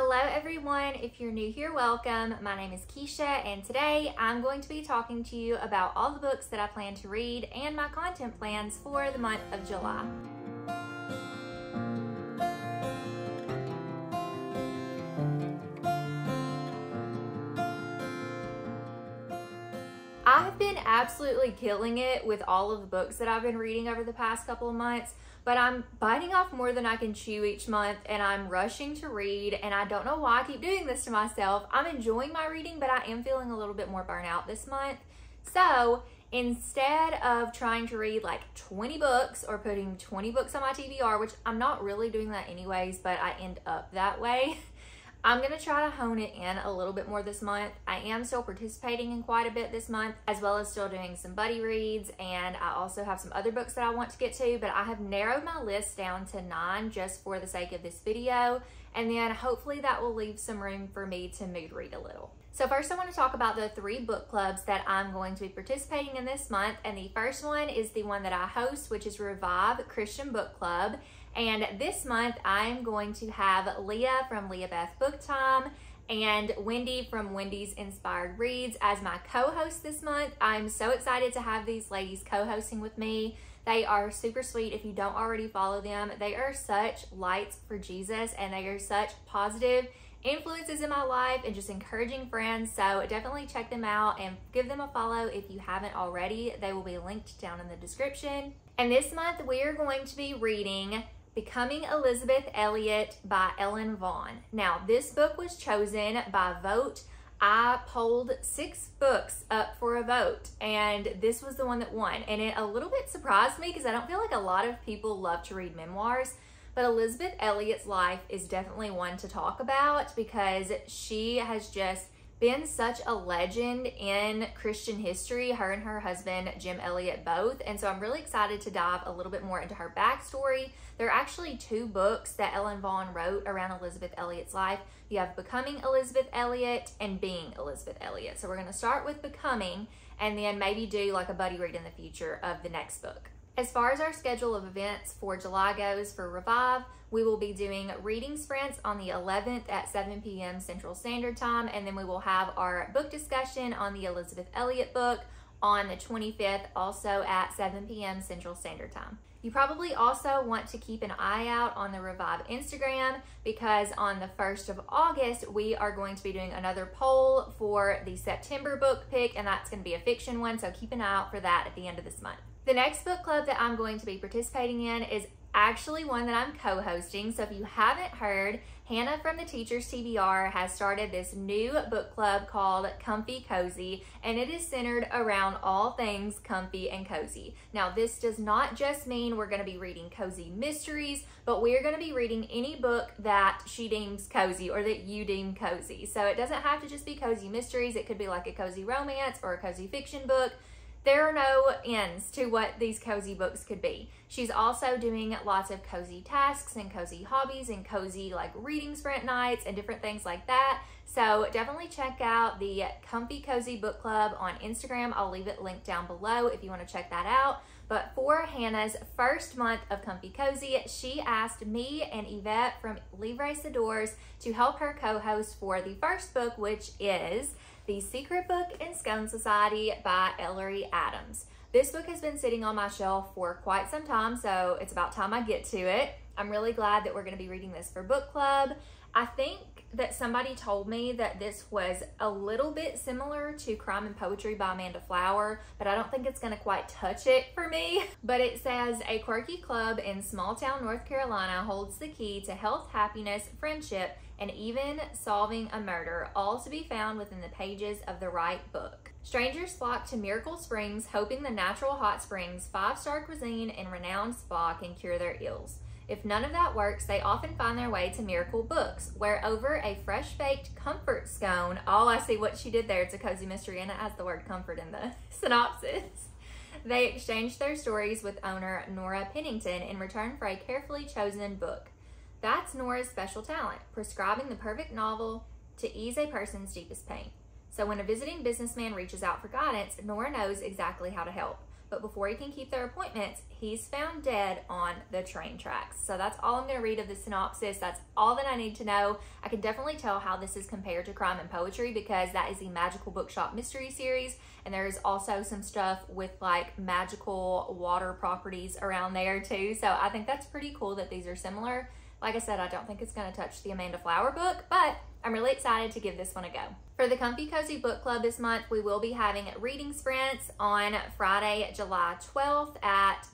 Hello everyone, if you're new here, welcome. My name is Keisha and today I'm going to be talking to you about all the books that I plan to read and my content plans for the month of July. I've been absolutely killing it with all of the books that I've been reading over the past couple of months, but I'm biting off more than I can chew each month and I'm rushing to read, and I don't know why I keep doing this to myself. I'm enjoying my reading, but I am feeling a little bit more burnout this month. So instead of trying to read like 20 books or putting 20 books on my TBR, which I'm not really doing that anyways, but I end up that way, I'm going to try to hone it in a little bit more this month. I am still participating in quite a bit this month, as well as still doing some buddy reads, and I also have some other books that I want to get to, but I have narrowed my list down to 9 just for the sake of this video, and then hopefully that will leave some room for me to mood read a little. So first I want to talk about the 3 book clubs that I'm going to be participating in this month, and the first one is the one that I host, which is Revive Christian Book Club. And this month, I'm going to have Leah from Leah Beth Book Time and Wendy from Wendy's Inspired Reads as my co-host this month. I'm so excited to have these ladies co-hosting with me. They are super sweet. If you don't already follow them, they are such lights for Jesus and they are such positive influences in my life and just encouraging friends. So definitely check them out and give them a follow if you haven't already. They will be linked down in the description. And this month, we are going to be reading Becoming Elizabeth Elliot by Ellen Vaughn. Now, this book was chosen by vote. I polled 6 books up for a vote, and this was the one that won. And it a little bit surprised me because I don't feel like a lot of people love to read memoirs, but Elizabeth Elliot's life is definitely one to talk about because she has just been such a legend in Christian history, her and her husband, Jim Elliot, both. And so I'm really excited to dive a little bit more into her backstory. There are actually 2 books that Ellen Vaughn wrote around Elizabeth Elliot's life. You have Becoming Elizabeth Elliot and Being Elizabeth Elliot. So we're going to start with Becoming and then maybe do like a buddy read in the future of the next book. As far as our schedule of events for July goes for Revive, we will be doing reading sprints on the 11th at 7 p.m. Central Standard Time, and then we will have our book discussion on the Elizabeth Elliot book on the 25th, also at 7 p.m. Central Standard Time. You probably also want to keep an eye out on the Revive Instagram because on the 1st of August, we are going to be doing another poll for the September book pick, and that's going to be a fiction one, so keep an eye out for that at the end of this month. The next book club that I'm going to be participating in is actually one that I'm co-hosting. So if you haven't heard, Hannah from the Teacher's TBR has started this new book club called Comfy Cozy, and it is centered around all things comfy and cozy. Now, this does not just mean we're going to be reading cozy mysteries, but we're going to be reading any book that she deems cozy or that you deem cozy. So it doesn't have to just be cozy mysteries. It could be like a cozy romance or a cozy fiction book. There are no ends to what these cozy books could be. She's also doing lots of cozy tasks and cozy hobbies and cozy like reading sprint nights and different things like that. So definitely check out the Comfy Cozy Book Club on Instagram. I'll leave it linked down below if you want to check that out. But for Hannah's first month of Comfy Cozy, she asked me and Yvette from Livre Sadors to help her co-host for the first book, which is The Secret Book in Scone Society by Ellery Adams. This book has been sitting on my shelf for quite some time, so it's about time I get to it. I'm really glad that we're going to be reading this for book club. I think that somebody told me that this was a little bit similar to Crime and Poetry by Amanda Flower, but I don't think it's going to quite touch it for me. But it says, a quirky club in small town North Carolina holds the key to health, happiness, friendship, and even solving a murder, all to be found within the pages of the right book. Strangers flock to Miracle Springs, hoping the natural hot springs, 5-star cuisine, and renowned spa can cure their ills. If none of that works, they often find their way to Miracle Books, where over a fresh-baked comfort scone, oh, I see what she did there. It's a cozy mystery, and it has the word comfort in the synopsis. They exchange their stories with owner Nora Pennington in return for a carefully chosen book. That's Nora's special talent, prescribing the perfect novel to ease a person's deepest pain. So when a visiting businessman reaches out for guidance, Nora knows exactly how to help. but before he can keep their appointments, he's found dead on the train tracks. So that's all I'm going to read of the synopsis. That's all that I need to know. I can definitely tell how this is compared to Crime and Poetry because that is the Magical Bookshop Mystery Series, and there is also some stuff with like magical water properties around there too. So I think that's pretty cool that these are similar. Like I said, I don't think it's going to touch the Amanda Flower book, but I'm really excited to give this one a go. For the Comfy Cozy Book Club this month, we will be having reading sprints on Friday, July 12th at,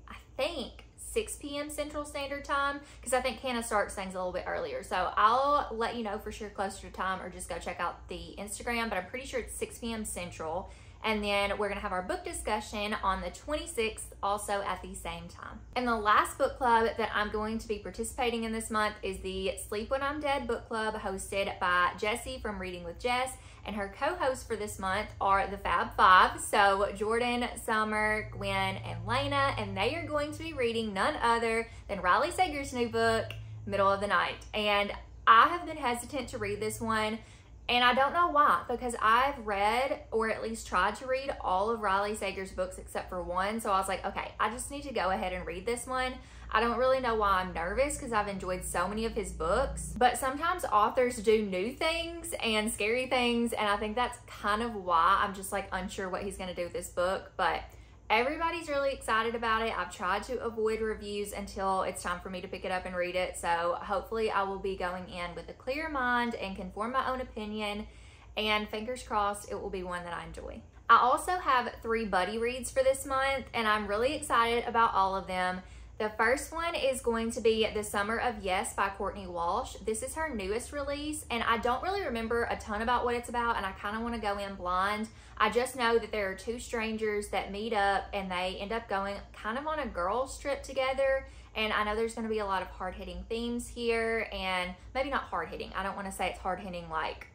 I think, 6 p.m. Central Standard Time, because I think Hannah starts things a little bit earlier. So I'll let you know for sure closer to time, or just go check out the Instagram, but I'm pretty sure it's 6 p.m. Central. And then we're going to have our book discussion on the 26th, also at the same time. And the last book club that I'm going to be participating in this month is the Sleep When I'm Dead book club, hosted by Jessie from Reading with Jess. And her co-hosts for this month are the Fab Five. So Jordan, Summer, Gwen, and Lena. And they are going to be reading none other than Riley Sager's new book, Middle of the Night. And I have been hesitant to read this one. And I don't know why, because I've read, or at least tried to read, all of Riley Sager's books except for one. So I was like, okay, I just need to go ahead and read this one. I don't really know why I'm nervous, because I've enjoyed so many of his books. But sometimes authors do new things and scary things, and I think that's kind of why I'm just like unsure what he's going to do with this book. But everybody's really excited about it. I've tried to avoid reviews until it's time for me to pick it up and read it. So hopefully I will be going in with a clear mind and can form my own opinion. And fingers crossed, it will be one that I enjoy. I also have 3 buddy reads for this month, and I'm really excited about all of them. The first one is going to be The Summer of Yes by Courtney Walsh. This is her newest release, and I don't really remember a ton about what it's about, and I kind of want to go in blind. I just know that there are 2 strangers that meet up, and they end up going kind of on a girls' trip together. And I know there's going to be a lot of hard-hitting themes here, and maybe not hard-hitting. I don't want to say it's hard-hitting like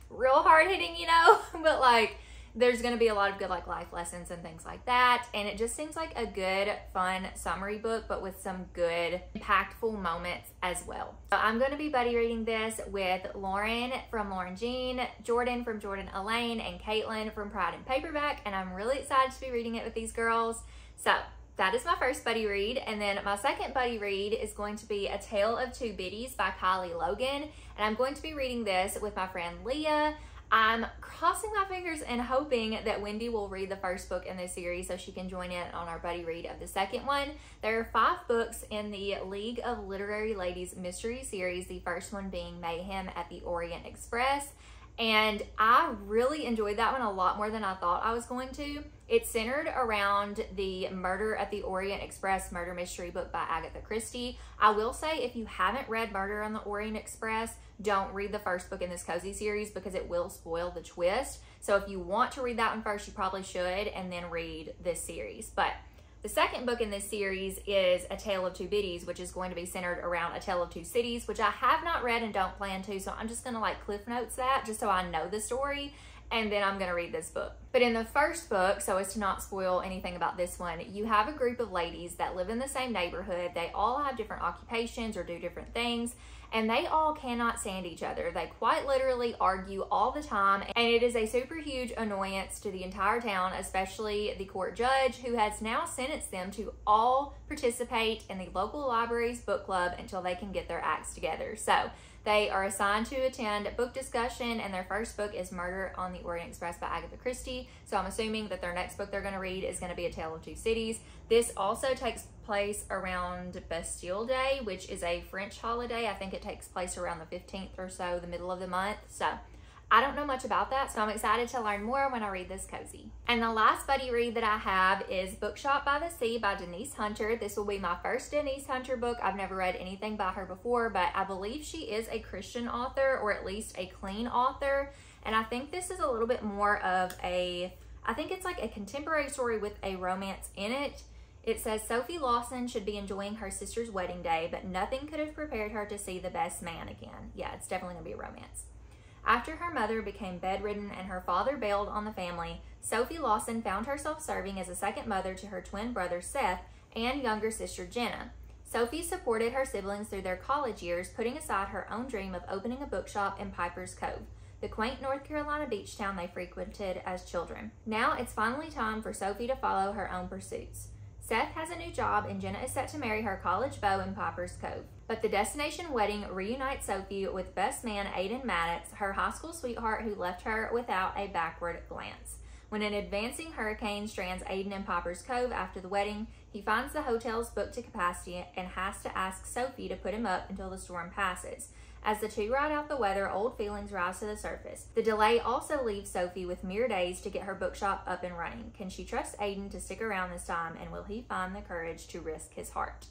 real hard-hitting, you know, but like there's going to be a lot of good like life lessons and things like that. And it just seems like a good, fun summary book, but with some good, impactful moments as well. So I'm going to be buddy reading this with Lauren from Lauren Jean, Jordan from Jordan Elaine, and Caitlin from Pride and Paperback. And I'm really excited to be reading it with these girls. So that is my first buddy read. And then my second buddy read is going to be A Tale of Two Biddies by Kylie Logan. And I'm going to be reading this with my friend Leah. I'm crossing my fingers and hoping that Wendy will read the first book in this series so she can join in on our buddy read of the second one. There are 5 books in the League of Literary Ladies mystery series, the first one being Mayhem at the Orient Express. And I really enjoyed that one a lot more than I thought I was going to. It's centered around the Murder at the Orient Express murder mystery book by Agatha Christie. I will say, if you haven't read Murder on the Orient Express, don't read the first book in this cozy series because it will spoil the twist. So if you want to read that one first, you probably should, and then read this series. But the second book in this series is A Tale of Two Biddies, which is going to be centered around A Tale of Two Cities, which I have not read and don't plan to, so I'm just going to like cliff notes that just so I know the story, and then I'm going to read this book. But in the first book, so as to not spoil anything about this one, you have a group of ladies that live in the same neighborhood. They all have different occupations or do different things, and they all cannot stand each other. They quite literally argue all the time, and it is a super huge annoyance to the entire town, especially the court judge, who has now sentenced them to all participate in the local library's book club until they can get their acts together. So they are assigned to attend book discussion, and their first book is Murder on the Orient Express by Agatha Christie. So I'm assuming that their next book they're going to read is going to be A Tale of Two Cities. This also takes place around Bastille Day, which is a French holiday. I think it takes place around the 15th or so, the middle of the month. So I don't know much about that, so I'm excited to learn more when I read this cozy. And the last buddy read that I have is Bookshop by the Sea by Denise Hunter. This will be my first Denise Hunter book. I've never read anything by her before, but I believe she is a Christian author, or at least a clean author. And I think this is a little bit more of I think it's like a contemporary story with a romance in it. It says Sophie Lawson should be enjoying her sister's wedding day, but nothing could have prepared her to see the best man again. Yeah, it's definitely gonna be a romance. After her mother became bedridden and her father bailed on the family, Sophie Lawson found herself serving as a second mother to her twin brother Seth and younger sister Jenna. Sophie supported her siblings through their college years, putting aside her own dream of opening a bookshop in Piper's Cove. the quaint North Carolina beach town they frequented as children. Now it's finally time for Sophie to follow her own pursuits. Seth has a new job and Jenna is set to marry her college beau in Piper's Cove. But the destination wedding reunites Sophie with best man Aiden Maddox, her high school sweetheart who left her without a backward glance. When an advancing hurricane strands Aiden in Piper's Cove after the wedding, he finds the hotel's booked to capacity and has to ask Sophie to put him up until the storm passes. As the two ride out the weather, old feelings rise to the surface. The delay also leaves Sophie with mere days to get her bookshop up and running. Can she trust Aiden to stick around this time, and will he find the courage to risk his heart?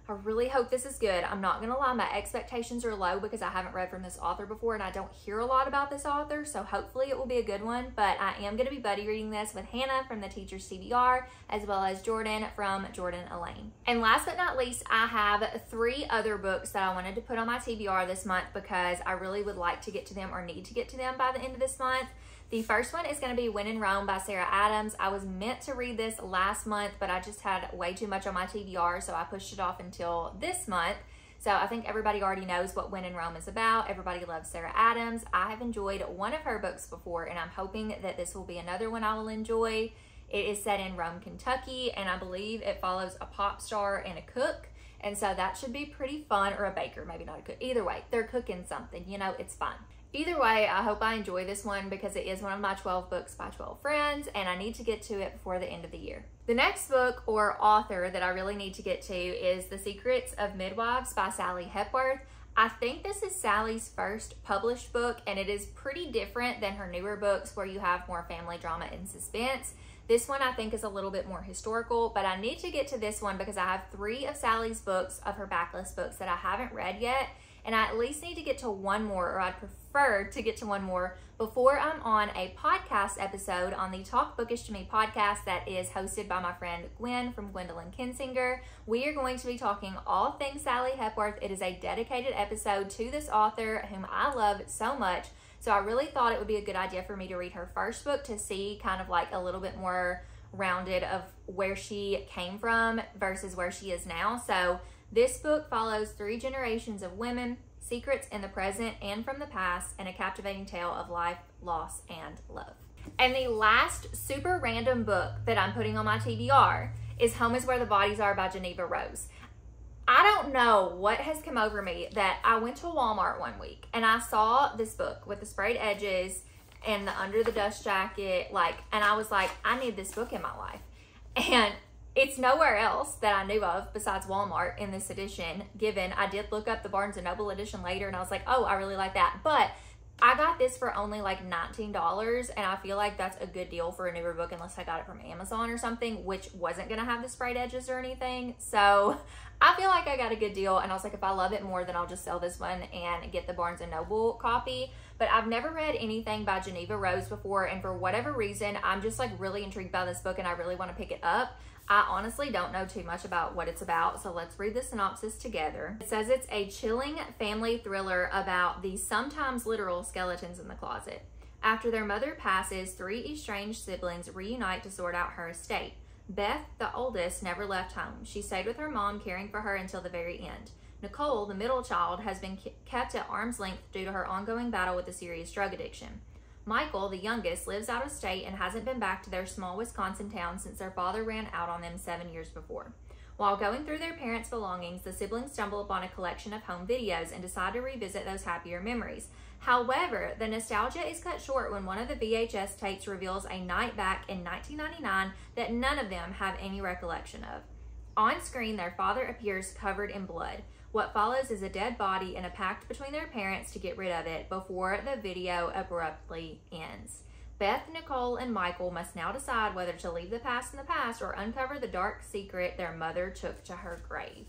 I really hope this is good. I'm not going to lie, my expectations are low because I haven't read from this author before and I don't hear a lot about this author, so hopefully it will be a good one. But I am going to be buddy reading this with Hannah from the Teacher's TBR, as well as Jordan from Jordan Elaine. And last but not least, I have 3 other books that I wanted to put on my TBR this month because I really would like to get to them or need to get to them by the end of this month. The first one is going to be When in Rome by Sarah Adams. I was meant to read this last month, but I just had way too much on my TBR, so I pushed it off until this month. So I think everybody already knows what When in Rome is about. Everybody loves Sarah Adams. I have enjoyed one of her books before, and I'm hoping that this will be another one I will enjoy. It is set in Rome, Kentucky, and I believe it follows a pop star and a cook. And so that should be pretty fun, or a baker, maybe not a cook. Either way, they're cooking something, you know, it's fun. Either way, I hope I enjoy this one because it is one of my 12 books by 12 friends and I need to get to it before the end of the year. The next book or author that I really need to get to is The Secrets of Midwives by Sally Hepworth. I think this is Sally's first published book and it is pretty different than her newer books where you have more family drama and suspense. This one I think is a little bit more historical, but I need to get to this one because I have 3 of Sally's books, of her backlist books, that I haven't read yet. And I at least need to get to one more, or I'd prefer to get to one more before I'm on a podcast episode on the Talk Bookish to Me podcast that is hosted by my friend Gwen from Gwendolyn Kinsinger. We are going to be talking all things Sally Hepworth. It is a dedicated episode to this author whom I love so much. So I really thought it would be a good idea for me to read her first book to see kind of like a little bit more rounded of where she came from versus where she is now. So this book follows 3 generations of women, secrets in the present and from the past, and a captivating tale of life, loss, and love. And the last super random book that I'm putting on my TBR is Home is Where the Bodies Are by Geneva Rose. I don't know what has come over me that I went to Walmart one week and I saw this book with the sprayed edges and the under the dust jacket, and I was like, I need this book in my life. And it's nowhere else that I knew of besides Walmart in this edition, given I did look up the Barnes & Noble edition later and I was like, oh, I really like that. But I got this for only like $19 and I feel like that's a good deal for a newer book unless I got it from Amazon or something, which wasn't going to have the sprayed edges or anything. So I feel like I got a good deal and I was like, if I love it more, then I'll just sell this one and get the Barnes & Noble copy. But I've never read anything by Geneva Rose before, and for whatever reason, I'm just like really intrigued by this book and I really want to pick it up. I honestly don't know too much about what it's about, so let's read the synopsis together. It says it's a chilling family thriller about the sometimes literal skeletons in the closet. After their mother passes, 3 estranged siblings reunite to sort out her estate. Beth, the oldest, never left home. She stayed with her mom, caring for her until the very end. Nicole, the middle child, has been kept at arm's length due to her ongoing battle with a serious drug addiction. Michael, the youngest, lives out of state and hasn't been back to their small Wisconsin town since their father ran out on them 7 years before. While going through their parents' belongings, the siblings stumble upon a collection of home videos and decide to revisit those happier memories. However, the nostalgia is cut short when one of the VHS tapes reveals a night back in 1999 that none of them have any recollection of. On screen, their father appears covered in blood. What follows is a dead body and a pact between their parents to get rid of it before the video abruptly ends. Beth, Nicole, and Michael must now decide whether to leave the past in the past or uncover the dark secret their mother took to her grave.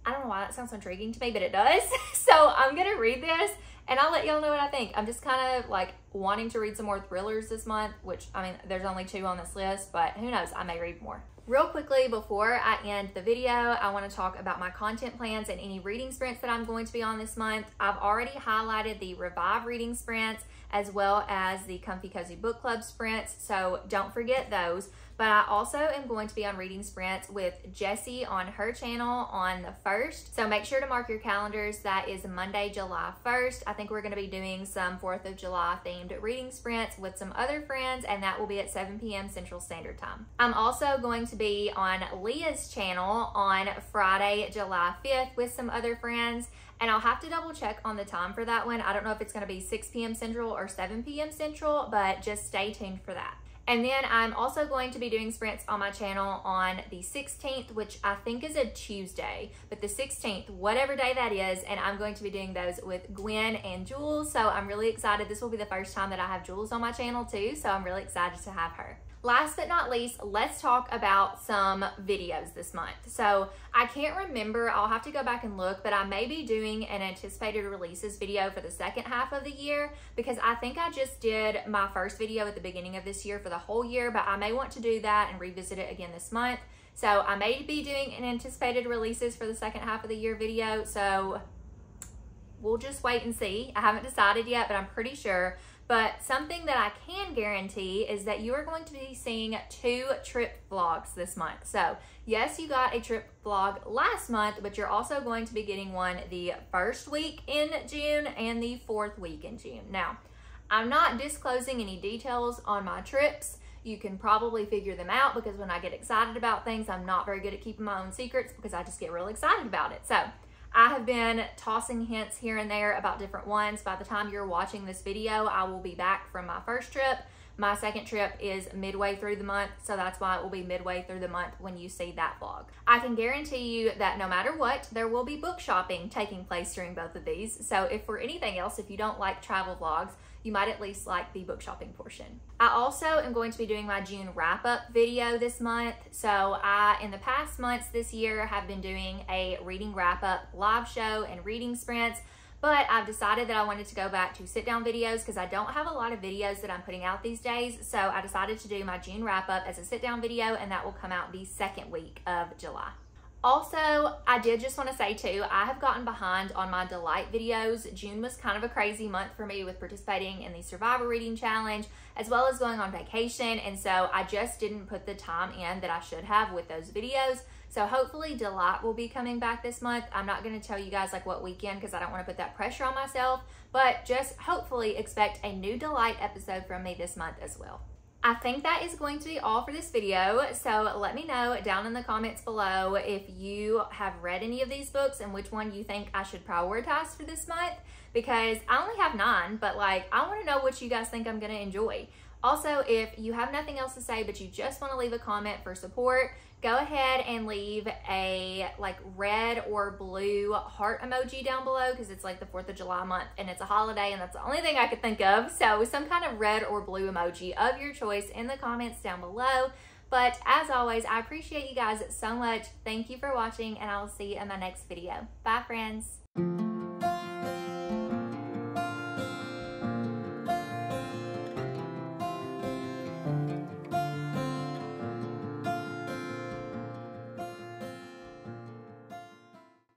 I don't know why that sounds so intriguing to me, but it does. So I'm going to read this and I'll let y'all know what I think. I'm just kind of like wanting to read some more thrillers this month, which, I mean, there's only 2 on this list, but who knows, I may read more. Real quickly, before I end the video, I want to talk about my content plans and any reading sprints that I'm going to be on this month. I've already highlighted the Revive reading sprints as well as the Comfy Cozy Book Club sprints, so don't forget those. But I also am going to be on reading sprints with Jessie on her channel on the 1st. So make sure to mark your calendars. That is Monday, July 1st. I think we're going to be doing some 4th of July themed reading sprints with some other friends, and that will be at 7 p.m. Central Standard Time. I'm also going to be on Leah's channel on Friday, July 5th with some other friends. And I'll have to double check on the time for that one. I don't know if it's going to be 6 p.m. Central or 7 p.m. Central, but just stay tuned for that. And then I'm also going to be doing sprints on my channel on the 16th, which I think is a Tuesday, but the 16th, whatever day that is, and I'm going to be doing those with Gwen and Jules. So I'm really excited. This will be the first time that I have Jules on my channel too, so I'm really excited to have her. Last but not least, let's talk about some videos this month. So I can't remember, I'll have to go back and look, but I may be doing an anticipated releases video for the second half of the year, because I think I just did my first video at the beginning of this year for the whole year, but I may want to do that and revisit it again this month. So I may be doing an anticipated releases for the second half of the year video, so we'll just wait and see. I haven't decided yet, but I'm pretty sure. But something that I can guarantee is that you are going to be seeing 2 trip vlogs this month. So yes, you got a trip vlog last month, but you're also going to be getting one the 1st week in June and the 4th week in June. Now, I'm not disclosing any details on my trips. You can probably figure them out, because when I get excited about things, I'm not very good at keeping my own secrets because I just get real excited about it. So I have been tossing hints here and there about different ones. By the time you're watching this video, I will be back from my first trip. My second trip is midway through the month, so that's why it will be midway through the month when you see that vlog. I can guarantee you that no matter what, there will be book shopping taking place during both of these. So if for anything else, if you don't like travel vlogs, you might at least like the book shopping portion. I also am going to be doing my June wrap-up video this month. So I, in the past months this year, have been doing a reading wrap-up live show and reading sprints, but I've decided that I wanted to go back to sit-down videos because I don't have a lot of videos that I'm putting out these days. So I decided to do my June wrap-up as a sit-down video, and that will come out the 2nd week of July. Also, I did just want to say too, I have gotten behind on my Delight videos. June was kind of a crazy month for me with participating in the Survivor Reading Challenge, as well as going on vacation, and so I just didn't put the time in that I should have with those videos. So hopefully Delight will be coming back this month. I'm not going to tell you guys like what weekend, because I don't want to put that pressure on myself, but just hopefully expect a new Delight episode from me this month as well. I think that is going to be all for this video, so let me know down in the comments below if you have read any of these books and which one you think I should prioritize for this month, because I only have 9, but like I want to know what you guys think I'm going to enjoy. Also, if you have nothing else to say but you just want to leave a comment for support, go ahead and leave a like red or blue heart emoji down below, because it's like the 4th of July month and it's a holiday and that's the only thing I could think of. So some kind of red or blue emoji of your choice in the comments down below. But as always, I appreciate you guys so much. Thank you for watching, and I'll see you in my next video. Bye, friends.